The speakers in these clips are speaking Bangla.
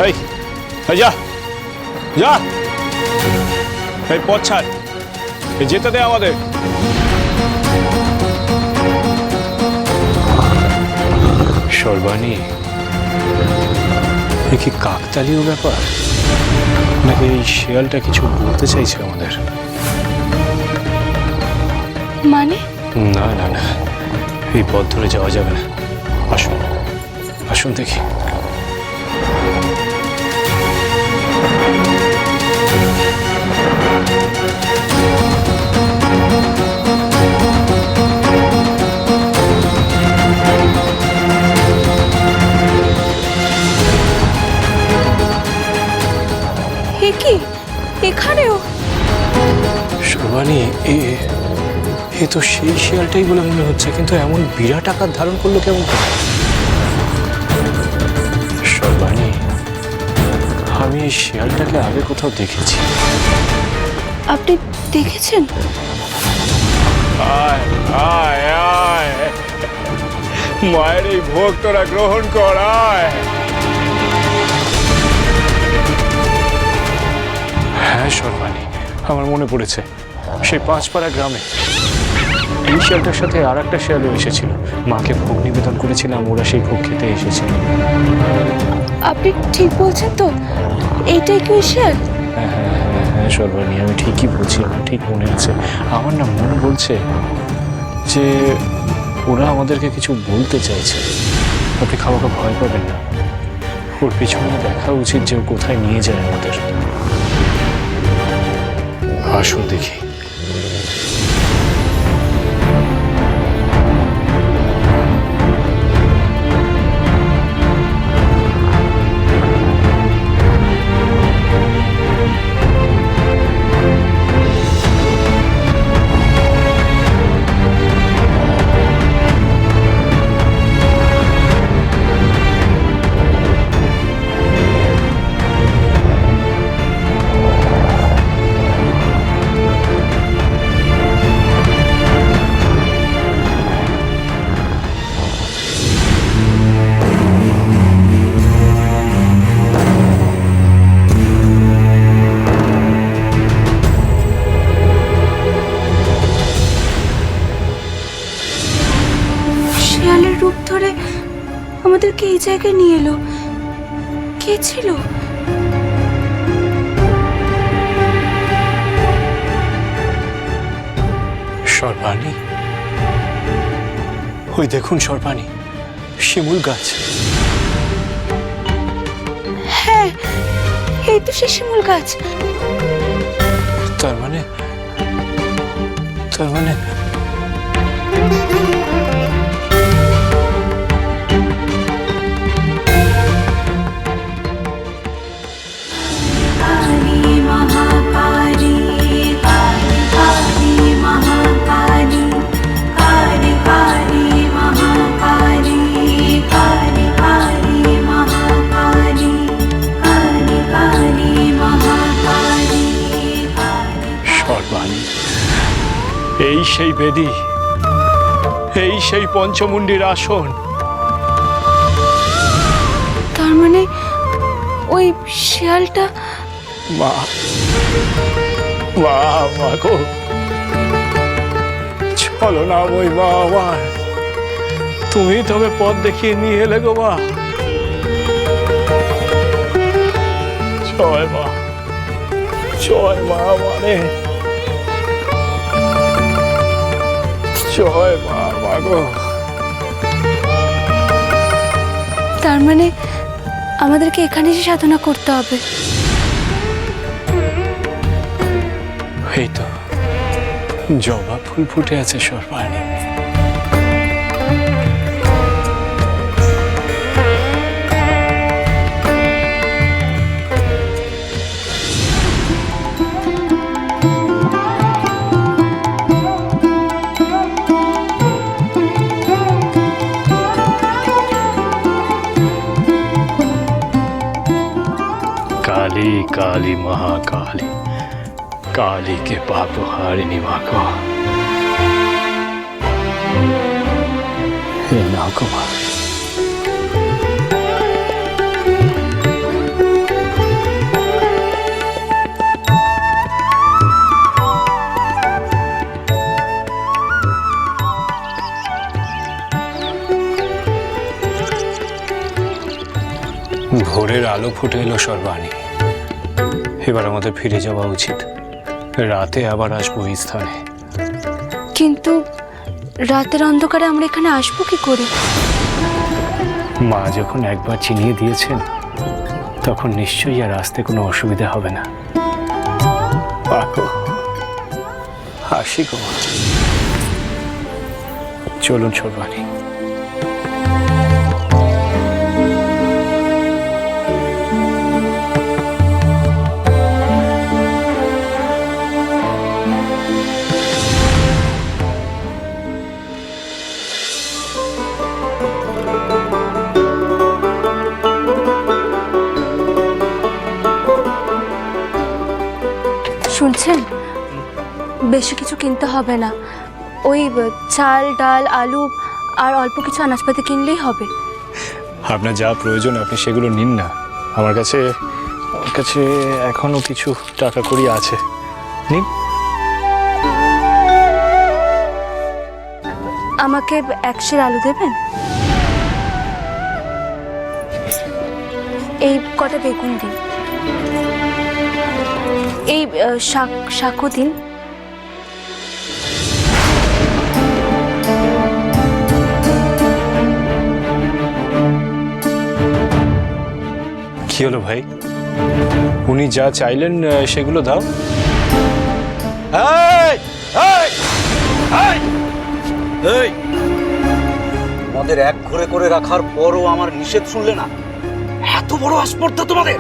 এই এই যা যা, এই পথ ছাড়, এই যেতে দে আমাদের। সর্বাণী, এ কি কাকতালীয় ব্যাপার, নাকি এই শিয়ালটা কিছু বলতে চাইছে আমাদের? মানে? না না না, এই পথ ধরে যাওয়া যাবে না। আসুন আসুন দেখি। এ কি এখানেও? শোভানি, এ তো সেই শিয়ালটাই বলে মনে হচ্ছে, কিন্তু এমন বিরাট আকার ধারণ করলো কেমন করে? শোভানি, আমি এই শিয়ালটাকে আগে কোথাও দেখেছি। আপনি দেখেছেন? আয় আয় আয়, মায়ের এই ভোগ তোরা গ্রহণ কর, আয়। হ্যাঁ শর্মানি, আমার মনে পড়েছে, সেই পাঁচপাড়া গ্রামে এই শিয়ালটার সাথে আর একটা শিয়ালও এসেছিল। মাকে ভোগ নিবেদন করেছিলাম, ওরা সেই ভোগ খেতে এসেছিল। আপনি ঠিক বলছেন তো? এইটাই কি শিয়াল? হ্যাঁ হ্যাঁ হ্যাঁ হ্যাঁ শর্মানি, আমি ঠিকই বলছি, আমার ঠিক মনে আছে। আমার না মন বলছে যে ওরা আমাদেরকে কিছু বলতে চাইছে। আপনি খাওয়াকে ভয় পাবেন না, ওর পিছনে দেখা উচিত যে ও কোথায় নিয়ে যায় আমাদের। আসুন দেখি। শিয়ালের রূপ ধরে আমাদেরকে এই জায়গায় নিয়ে এলো। কে ছিল? শর্বাণী, ওই দেখুন শর্বাণী, শিমুল গাছ। হ্যাঁ, এই তো সে শিমুল গাছ। তার মানে শর্বাণী, এই সেই বেদী, এই সেই পঞ্চমুণ্ডির আসন। তার মানে ওই শিয়ালটা মা, মা, মা গো, চলো না ওই মা আমার, তুমি তবে পথ দেখিয়ে নিয়ে এলে গো মা। জয় মা, জয় মা, মানে জয় মা, মা গো। তার মানে আমাদেরকে এখানে এসে সাধনা করতে হবে। এই তো জবা ফুল ফুটে আছে শর্বাণী। काली काली महाकाली, काली के पाप हारिणी माँ को हे नागो माँ। ভোরের আলো ফুটে এলো সর্বাণী। এবার আমাদের ফিরে যাওয়া উচিত। রাতে আবার আসবো এই স্থানে। কিন্তু রাতের অন্ধকারে আমরা এখানে আসবো কি করে? মা যখন একবার চিনিয়ে দিয়েছেন তখন নিশ্চয়ই আর আসতে কোনো অসুবিধা হবে না। হাসি গো। চলুন সর্বাণী। শুনছেন, বেশি কিছু কিনতে হবে না। ওই চাল, ডাল, আলু আর অল্প কিছু আনাজপাতি কিনলেই হবে। আপনার যা প্রয়োজন আপনি সেগুলো নিন না। আমার কাছে এখনো কিছু টাকা কড়ি আছে, নিন। আমাকে 1 সের আলু দেবেন? এই কটা বেগুন দিন। এই শাকও দিন। কি হলো ভাই, উনি যা চাইলেন সেগুলো দাও। তোমাদের এক ঘরে করে রাখার পরও আমার নিষেধ শুনলে না? এত বড় আস্পর্ধা তোমাদের!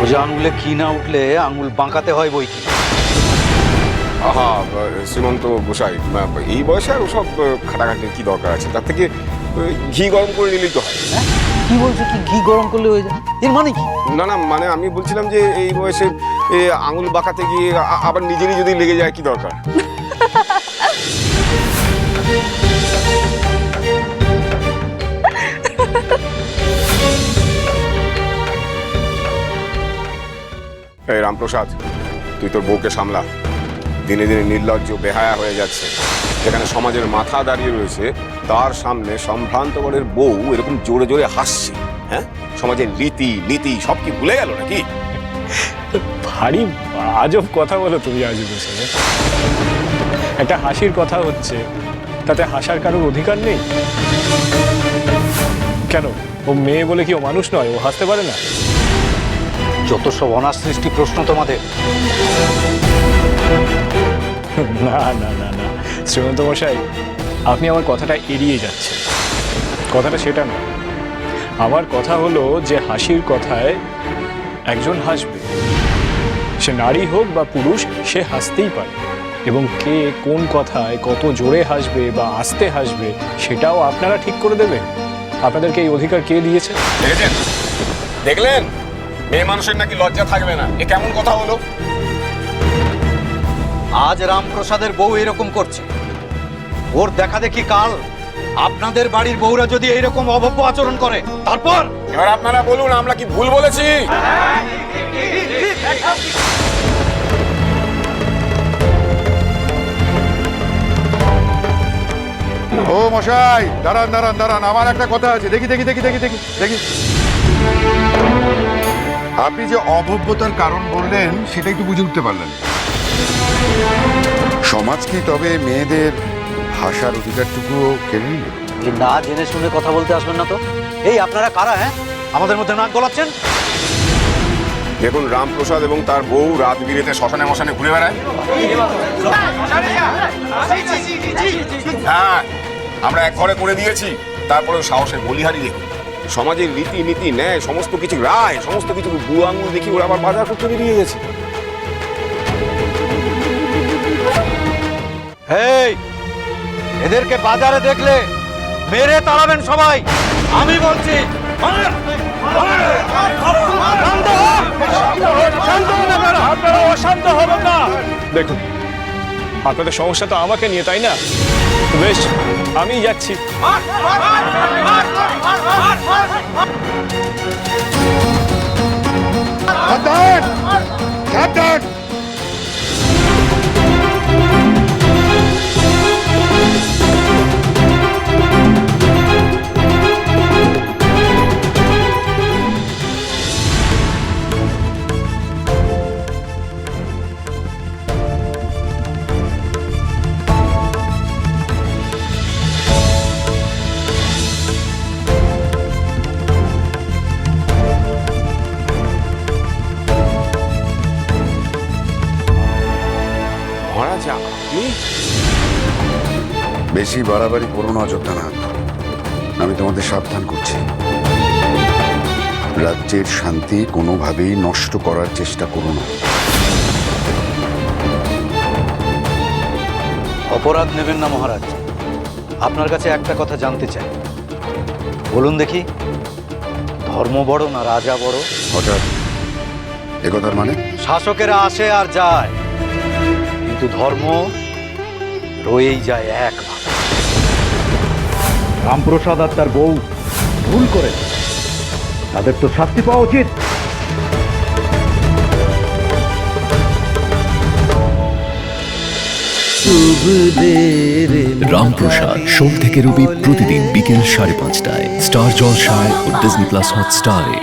সোজা আঙুলে কি না উঠলে আঙুল বাঁকাতে হয় বই কি। আহা শ্রীমন্ত গোসাই, এই বয়সে আর ওসব খাটাখাটির কি দরকার আছে? তার থেকে ঘি গরম করে নিলেই তো হয়। কি বলছো? কি ঘি গরম করলে হয়ে যায়? এর মানে কি? না না, মানে আমি বলছিলাম যে এই বয়সে আঙুল বাঁকাতে গিয়ে আবার নিজেরই যদি লেগে যায় কি দরকার? এই রামপ্রসাদ, তুই তোর বউকে সামলা। দিনে দিনে নির্লজ্জ বেহায়া হয়ে যাচ্ছে। যেখানে সমাজের মাথা দাঁড়িয়ে রয়েছে তার সামনে সম্ভ্রান্তগণের বউ এরকম জোরে জোরে হাসছে। হ্যাঁ, সমাজের রীতি নীতি সব কি ভুলে গেল নাকি? ভারী আজব কথা বলো তুমি আজব হোসেন। একটা হাসির কথা হচ্ছে, তাতে হাসার কারোর অধিকার নেই কেন? ও মেয়ে বলে কি ও মানুষ নয়? ও হাসতে পারে না? যত সব অনার সৃষ্টি প্রশ্ন তোমাদের। না না না না শ্রীমন্ত মশাই, আপনি আমার কথাটা এড়িয়ে যাচ্ছেন। কথাটা সেটা না। আমার কথা হলো যে হাসির কথায় একজন হাসবে, সে নারী হোক বা পুরুষ, সে হাসতেই পারে। এবং কে কোন কথায় কত জোরে হাসবে বা আস্তে হাসবে সেটাও আপনারা ঠিক করে দেবেন। আপনাদেরকে এই অধিকার কে দিয়েছে? দেখেছেন? দেখলেন? মেয়ে মানুষের নাকি লজ্জা থাকবে না। এ কেমন কথা হলো? আজ রামপ্রসাদের বউ এরকম করছে, ওর দেখা দেখি কাল আপনাদের বাড়ির বউরা যদি এইরকম অভব্য আচরণ করে, তারপর এবার আপনারা বলুন, আমরা কি ভুল বলেছি? ও মশাই, দাঁড়ান দাঁড়ান দাঁড়ান, আমার একটা কথা আছে। দেখি দেখি দেখি দেখি দেখি দেখি আপনি যে অভব্যতার কারণ বললেন সেটা একটু বুঝে উঠতে পারলেন। সমাজ কি তবে মেয়েদের ভাষার অধিকারটুকু কেড়ে নিল? এই না জেনে শুনে কথা বলতে আসবেন না তো। এই আপনারা কারা? হ্যাঁ, আমাদের মধ্যে নাক গলাচ্ছেন। দেখুন, রামপ্রসাদ এবং তার বউ রাত বিরেতে শ্মশানে মশানে ঘুরে বেড়ায়। হ্যাঁ, আমরা এক ঘরে করে দিয়েছি, তারপরেও সাহসের বলিহারি দেখুন। সমাজের রীতি নীতি ন্যায় সমস্ত কিছু রায়, সমস্ত কিছু বুড়ো আঙুল দেখি ওরা আবার বাজার করতে বেরিয়ে গেছে। এই এদেরকে বাজারে দেখলে মেরে তাড়াবেন সবাই, আমি বলছি। আপনারা অশান্ত হবেন না। দেখুন, আপনাদের সমস্যা তো আমাকে নিয়ে, তাই না? বেশ, আমি যাচ্ছি। সাবধান সাবধান। বেশি বাড়াবাড়ি করো না অযোধ্যানাথ, আমি তোমাদের সাবধান করছি। রাজ্যের শান্তি কোনোভাবেই নষ্ট করার চেষ্টা করো না। অপরাধ নেবেন না মহারাজ। আপনার কাছে একটা কথা জানতে চাই, বলুন দেখি, ধর্ম বড় না রাজা বড়? হঠাৎ একথার মানে? শাসকেরা আসে আর যায়, কিন্তু ধর্ম রয়েই যায় একভাবে। রামপ্রসাদ আর তার বউ ভুল করে, তাদের তো শাস্তি পাওয়া উচিত। রামপ্রসাদ সোম থেকে রবি প্রতিদিন বিকেল 5:30টায় স্টার জলসায় ও ডিজনি প্লাস হটস্টারে।